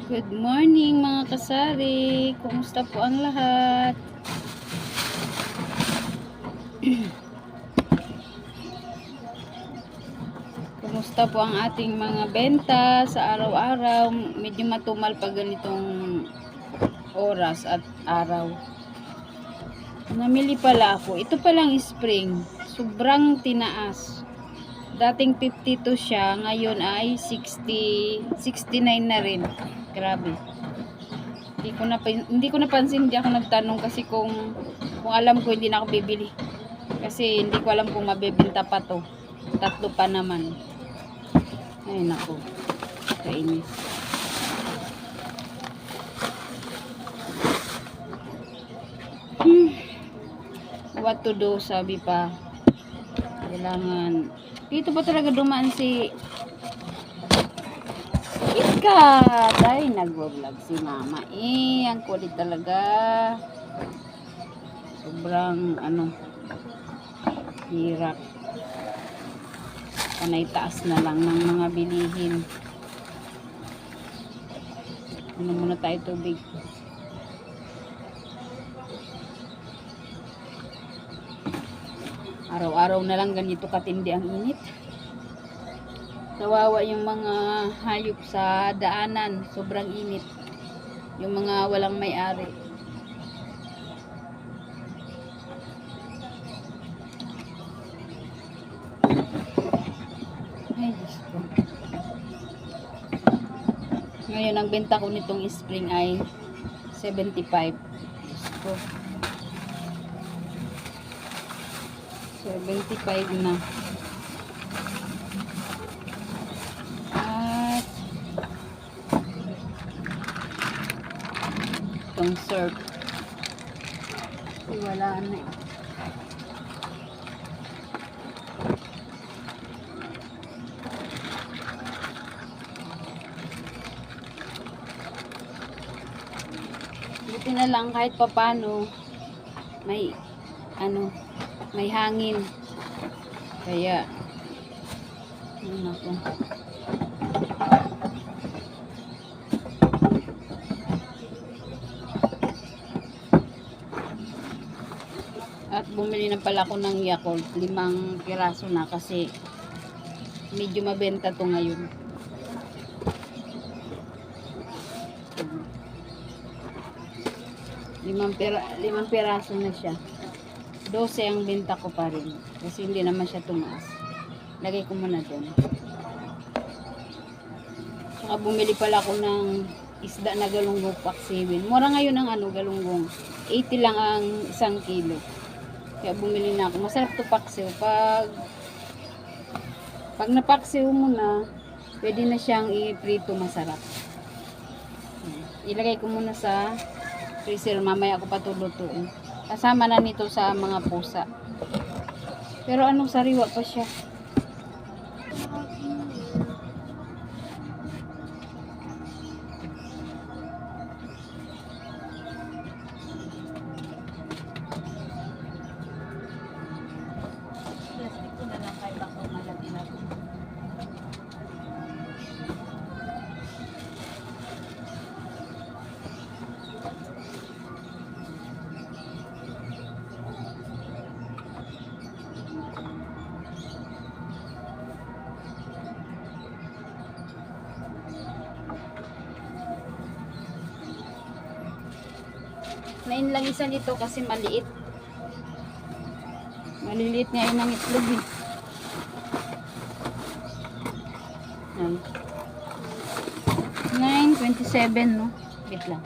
Good morning mga kasari. Kumusta po ang lahat? Kumusta po ang ating mga benta sa araw-araw? Medyo matumal pag ganitong oras at araw. Namili pala ako. Ito palang spring. Sobrang tinaas. Dating 52 siya, ngayon ay 69 na rin. Grabe. Hindi ko napansin, hindi ako nagtanong kasi kung alam ko hindi na ako bibili. Kasi hindi ko alam kung mabebenta pa to. Tatlo pa naman. Ay nako. Kainis. What to do, sabi pa. Kailangan. Dito pa talaga dumaan si Ikat. Ay, nag-vlog si mama. Ang kulit talaga. Sobrang hirap. Panay taas na lang ng mga bilihin. Muna tayo tubig. Araw-araw na lang ganito katindi ang init. Kawawa yung mga hayop sa daanan. Sobrang init. Yung mga walang may-ari. Ay, Diyos ko. Ngayon, ang benta ko nitong spring ay 75. Diyos ko. 75 na. At itong surf. Wala na. Buti na lang kahit papano may may hangin. Kaya ako. At bumili na pala ako ng Yakult. 5 piraso na kasi medyo mabenta to ngayon. 5 piraso na siya. 12 ang benta ko pa rin. Kasi hindi naman siya tumaas. Lagay ko muna doon. Saka bumili pala ako ng isda na galunggong paksiwin. Mura ngayon ang galunggong. 80 lang ang 1 kilo. Kaya bumili na ako. Masarap to paksiw. Pag napaksiw mo na, pwede na siyang i-prito, masarap. Ilagay ko muna sa freezer. Mamaya ako patulutuin. Kasama na nito sa mga pusa. Pero sariwa pa siya. Plastic ko na lang kay bako malaki na ito. Nain lang isa nito kasi maliit. Maliliit nga yun ang itlog eh. Ay. 9.27 no? Wait lang.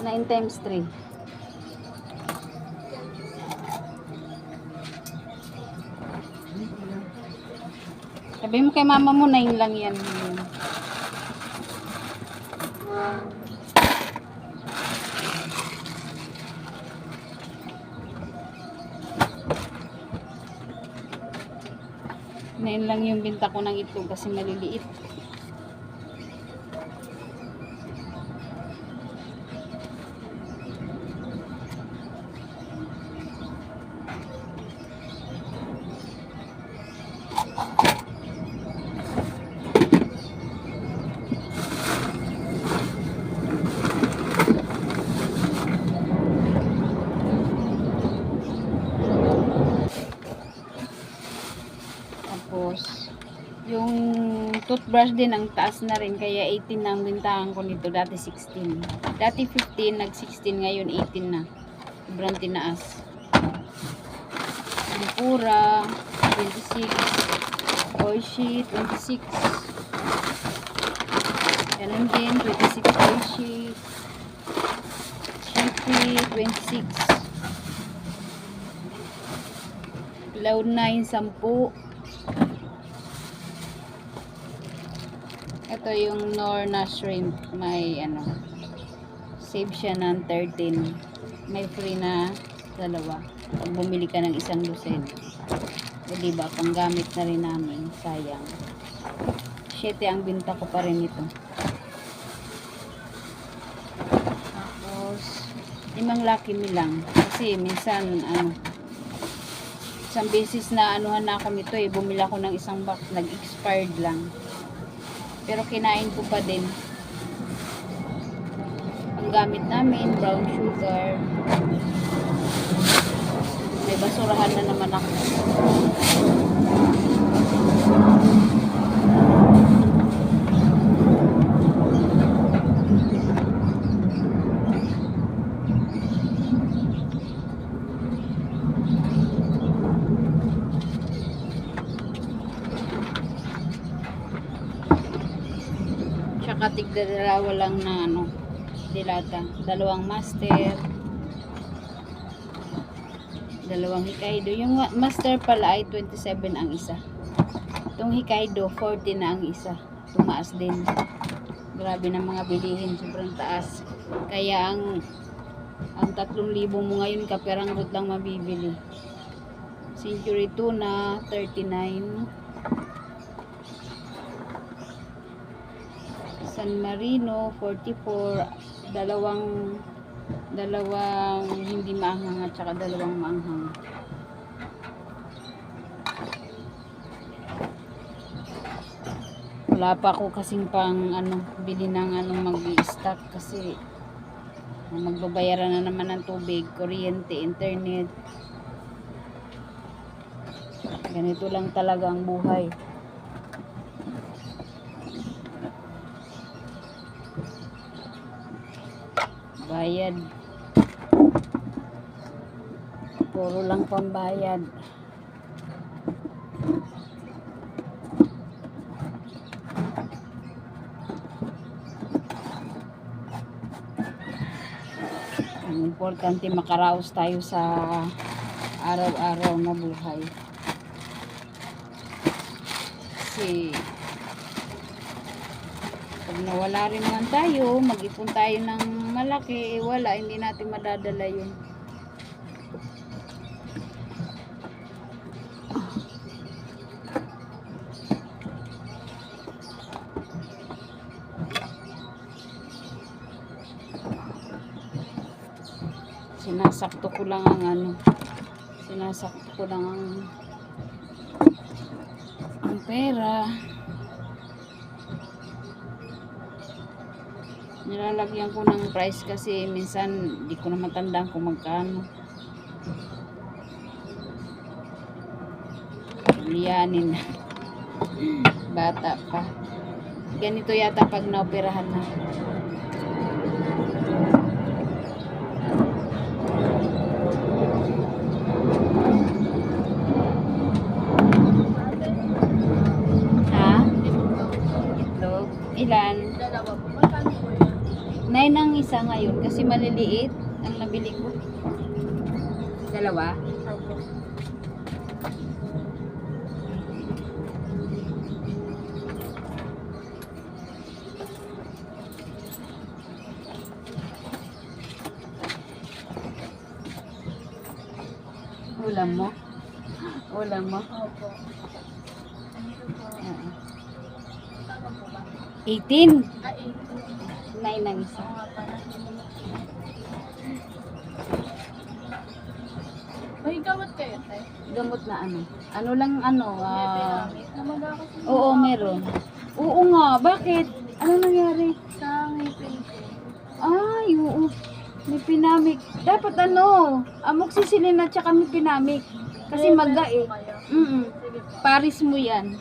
Nine times 3. Sabi mo kay mama mo, 9 lang yan. Nine lang yung binta ko ng itlog kasi maliliit. toothbrush din, ang taas na rin. Kaya 18 na ang bintahan ko nito. Dati 16. Dati 15, nag-16. Ngayon 18 na. Sobrang tinaas. Tempura, 26. Oishi, 26. Ganun din, 26 Oishi. Chippy, 26. Cloud9, 10. Ito yung Norna Shrimp. May save siya ng 13. May free na dalawa. Pag bumili ka ng isang dosen. O diba, panggamit na rin namin. Sayang. 7 ang binta ko pa rin ito. Tapos, 5 Lucky Me lang. Kasi minsan, isang beses na anuhan na ako nito eh. Bumili ako ng isang box. Nag-expired lang. Pero kinain ko pa din. Ang gamit namin, brown sugar. May basurahan na naman ako. Tsaka tigdadalawa lang na dilata. 2 master. 2 Hokkaido. Yung master pala ay 27 ang isa. Itong Hokkaido, 40 na ang isa. Tumaas din. Grabe na mga bilihin. Sobrang taas. Kaya ang 3,000 mo ngayon, kaperang root lang mabibili. Century Tuna, 39. San Marino, 44. Dalawang hindi maanghang at saka 2 maanghang. Wala pa ako kasing pang bili ng mag-i-stock kasi magbabayaran na naman ng tubig, kuryente, internet. Ganito lang talaga ang buhay. Bayad. Puro lang pambayad. Ang importante makaraos tayo sa araw-araw na buhay. Kasi pag nawala rin naman tayo, mag-ipon tayo ng malaki, wala, hindi natin madadala yun. Sinasakto ko lang ang pera. Nilalagyan ko ng price kasi minsan di ko na matandaan kung magkano. Liyanin. Bata pa. Ganito yata pag naoperahan na. Itlog. Ilan? 9 ang isa ngayon kasi maliliit ang nabili ko. 2? Ulam mo? Ulam mo? Opo. 18? 9 8. ang isa. May gamot kayo, tay? Gamot na Ano lang Namag-ako oo, meron. Oo nga, bakit? Ano nangyari? sa ngipin ko. Ay, oo. May pinamik. Dapat amoxicillin at saka may pinamik. Kasi maga eh. Kayo. Mm-mm. Sige po. Paris mo yan.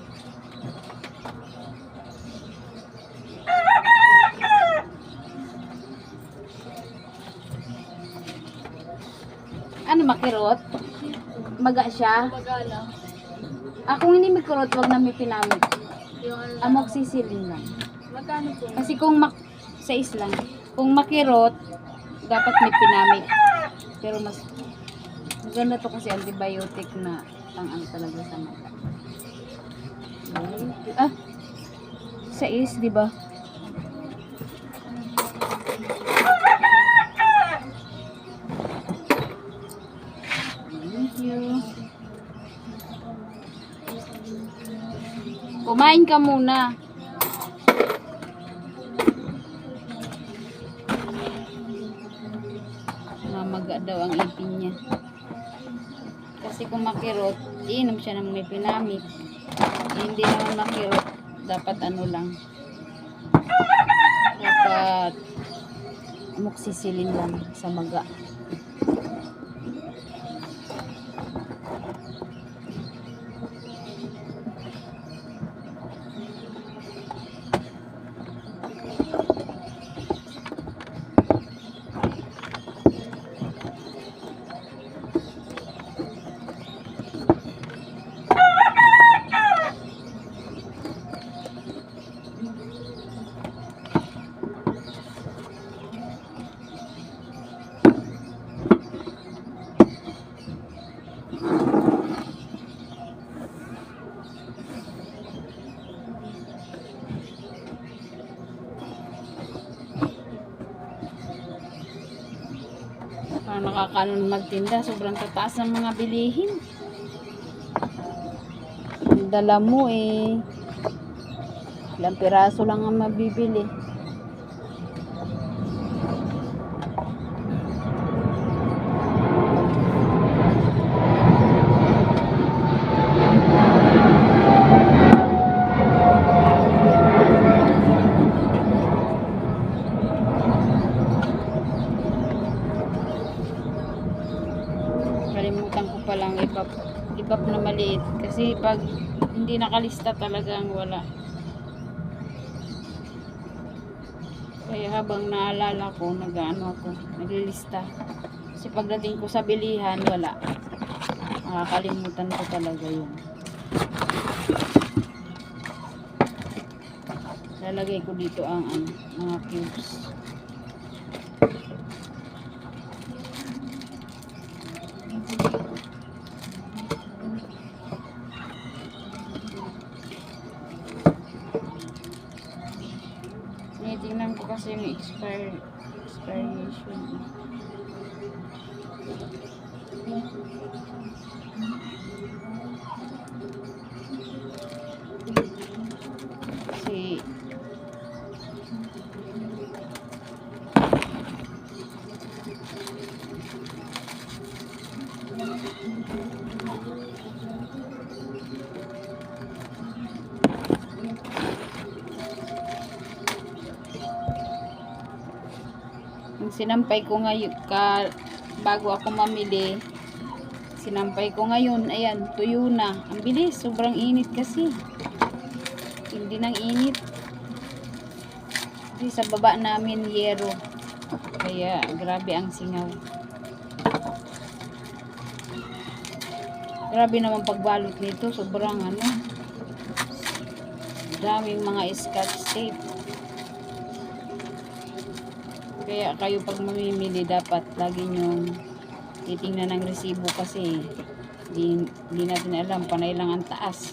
na makirot? Maga siya? Magala. Kung hindi makirot, wag na may pinamit. Yung ano lang. Amoxicillin lang. Magkano po? Kasi kung sais lang. Kung makirot, dapat may pinamit. Pero mas maganda to kasi antibiotic na pang ano talaga sa mata. Okay. Sais, di ba? Thank you. Kumain ka muna. Mamaga daw ang ipin niya. Kasi kung makirot, iinom siya ng may pinamit. Hindi naman makirot, dapat ano lang. Dapat amoxicillin lang sa maga. Parang nakakaano magtinda, sobrang tataas ng mga bilihin. Ang dala mo ilang piraso lang ang mabibili. Kalimutan ko palang ibap na maliit kasi pag hindi nakalista talagang wala. Kaya habang naalala ko, naglilista. Kasi pagdating ko sa bilihan, wala. Nakakalimutan ko talaga yun. Lalagay ko dito ang mga cubes. Tingnan ko kasi yung expiration. Kasi sinampay ko ngayon bago ako mamili, sinampay ko ngayon, ayan, tuyo na. Ang bilis, sobrang init kasi, hindi nang init kasi sa baba namin yero, kaya grabe ang singaw. Grabe naman pagbalot nito, sobrang daming mga scotch tape. Kaya kayo pag mamimili, dapat lagi nyong titingnan ng resibo kasi hindi natin alam, panay lang ang taas.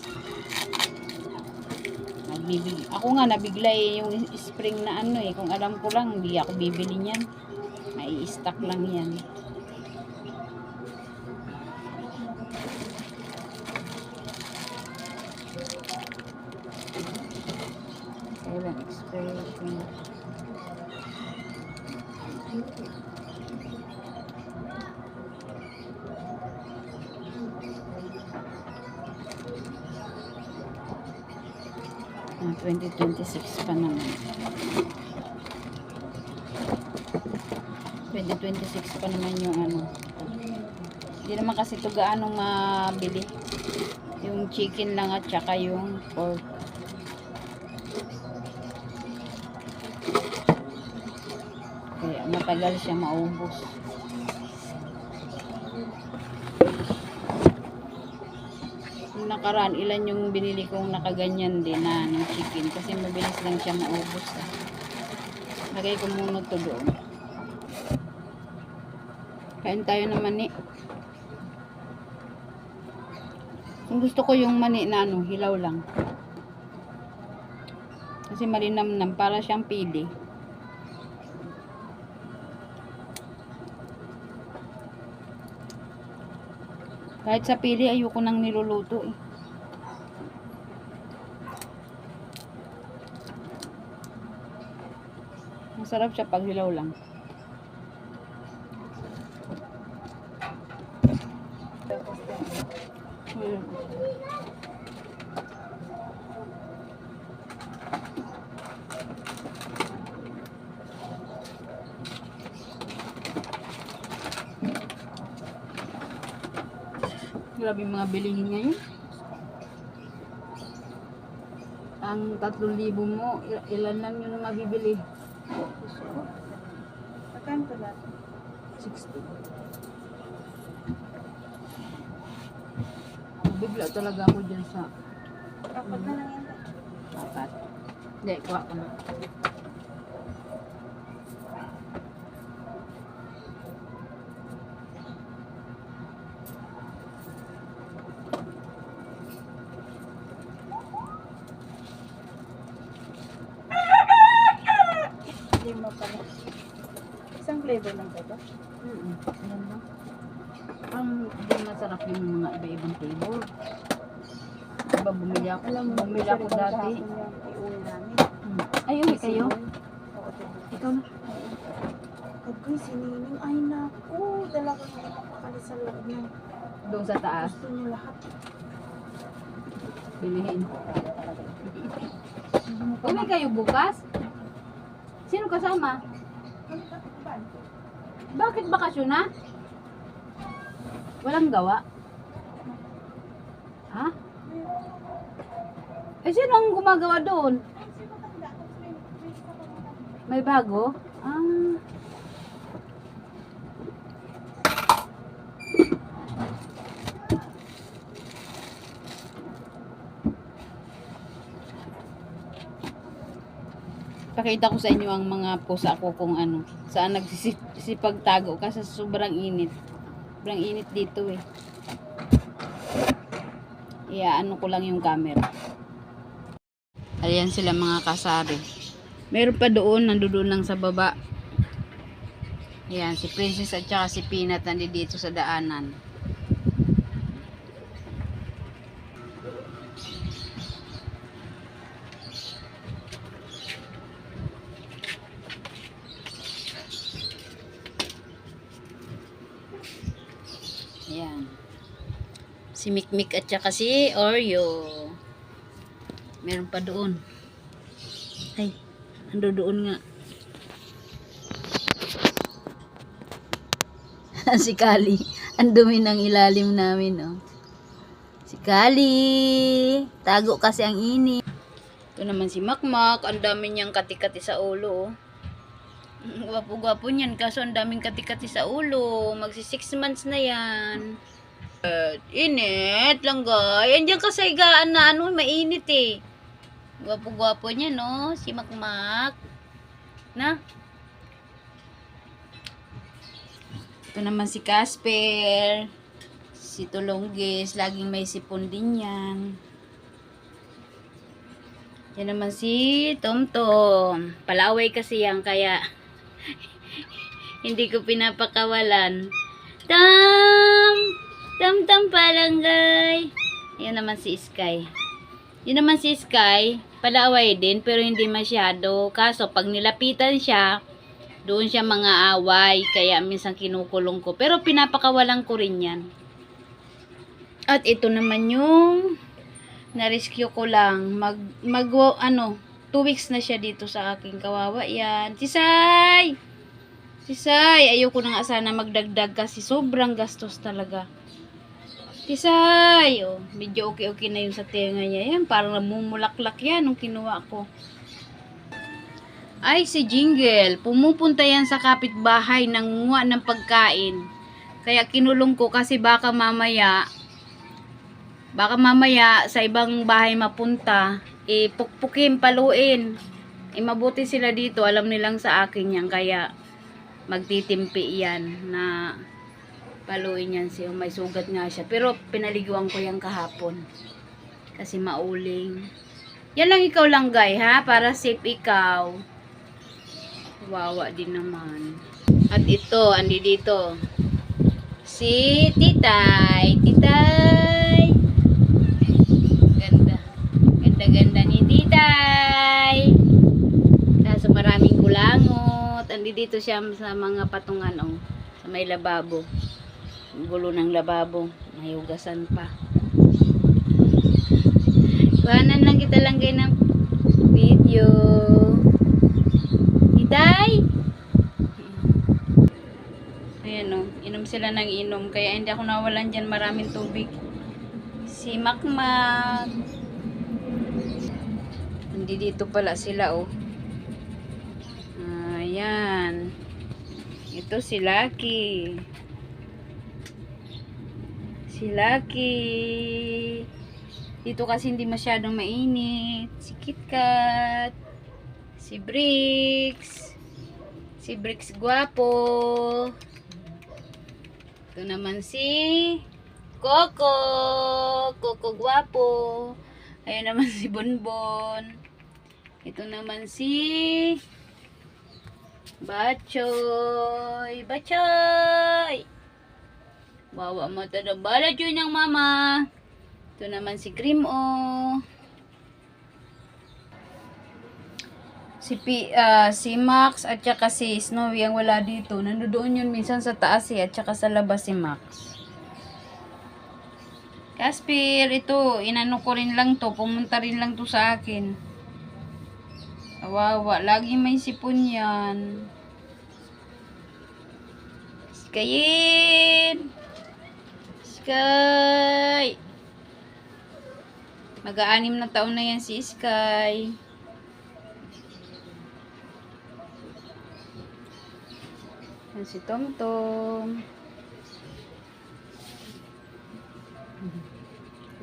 Ako nga nabigla yung spring na kung alam ko lang, hindi ako bibili niyan. May stock lang yan. Kailan expiration? Ah, 2026 pa naman. 2026 pa naman yung Hindi naman kasi ito gaano mabili. Yung chicken lang at saka yung pork. Kaya matagal siya maubos. nakaraan, ilan yung binili kong nakaganyan din na ng chicken. Kasi mabilis lang siya maubos. Lagay ko muna to doon. Kain tayo ng mani. Kung gusto ko yung mani na ano, hilaw lang. Kasi malinamnam, para siyang pili. Kahit sa pili, ayoko nang niluluto eh. Masarap siya pag hilaw lang. Grabe yung mga bilihin ngayon. Ang 3,000 mo, ilan lang yun mabibili? Magkano ko lahat? 60. Bigla talaga ako dyan sa Apat na lang yan. 4. Hindi, kuha ko na. Lima pala. Isang flavor lang ba ito? Ayan lang. Ang hindi masarap yung mga iba-ibang flavor. Diba bumili ako? Bumili ako dati. Iuwi namin. Ay, uwi kayo? Oo, diba? Ikaw na. Agay, sinining. Ay, naku. Dala ko hindi mapakali sa loob ng Doon sa taas. gusto niyo lahat. Bilihin. Uwi kayo bukas? Sino kasama? Bakit bakasyon na? Walang gawa? Ha? Eh, sino ang gumagawa doon? May bago? Ah. Pakita ko sa inyo ang mga pusa ko kung ano, saan nagsisipagtago kasi sobrang init. Sobrang init dito eh. Ano ko lang yung camera. Ayan sila mga kasari. Meron pa doon, nandoon lang sa baba. Ayan, si Princess at saka si Peanut nandito sa daanan. Ayan. Si Mikmik at saka si Oreo. Meron pa doon. Ay, ando doon nga. Si Kali. Ang dumi ng ilalim namin, oh. Si Kali. Tago kasi ang init. Ito naman si Makmak. Ang dami niyang kati-kati sa ulo, oh. Gwapo-gwapo niyan. Kaso ang daming kati-kati sa ulo. Magsi 6 months na yan. Init lang, guys. Andiyan kasi higaan na ano, mainit eh. Gwapo-gwapo niya, no? Si Makmak. Na? Ito naman si Casper. Si Tulonggis. Laging may sipon din yan. Yan naman si Tomtom. Palaway kasi yan, kaya hindi ko pinapakawalan. Tom palangay. Yan naman si Sky. Yun naman si Sky, palaway din pero hindi masyado. Kaso pag nilapitan siya, doon siya mga away. Kaya minsan kinukulong ko. Pero pinapakawalan ko rin yan. At ito naman yung na-rescue ko lang. 2 weeks na siya dito sa aking kawawa. Yan. Tisay! Tisay! Ayoko na nga sana magdagdag kasi sobrang gastos talaga. Tisay! Oh, medyo okay na yun sa tenga niya. Yan, parang namumulaklak yan nung kinuha ko. Ay, si Jingle. Pumupunta yan sa kapitbahay nanguha ng pagkain. Kaya kinulong ko kasi baka mamaya Baka mamaya sa ibang bahay mapunta, pukpukin, paluin. Mabuti sila dito, alam nilang sa akin yan, kaya magtitimpi yan na paluin yan siya. May sugat nga siya. Pero pinaliguan ko yan kahapon. Kasi mauling. Yan lang ikaw lang, guy, ha? Para safe ikaw. Wawa din naman. At ito, andi dito. Si Titay. Titay. Ganda. Ganda-ganda ni Titay. Kaso maraming kulangot. Andi dito siya sa mga patungan, oh. Sa may lababo. Gulo ng lababo. May hugasan pa. Kuhanan lang kita lang kayo ng video. Titay! Ayan, oh. Inom sila ng inom. Kaya hindi ako nawalan dyan maraming tubig. Si Makmak. Hindi dito pala sila, oh. Ayan. Ito si Lucky. Si Lucky. Dito kasi hindi masyadong mainit. Si KitKat. Si Bricks. Si Bricks guwapo. Ito naman si Coco. Coco guwapo. Ayan naman si Bonbon. Ito naman si Bachoy. Bachoy. Wawa mo ito na bala dyan ng mama. Ito naman si Cream O. Si Max at saka si Snowy ang wala dito. Nandoon yun minsan sa taas at saka sa labas si Max. Caspir, ito, inano ko rin lang to. Pumunta rin lang to sa akin. Wawa, lagi may sipon yan. Skayin! Sky! Mag-aanim na taon na yan si Sky. Yan si Tomtom.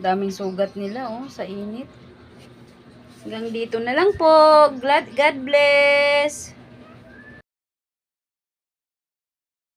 Daming sugat nila, oh, sa init. Hanggang dito na lang po. God bless.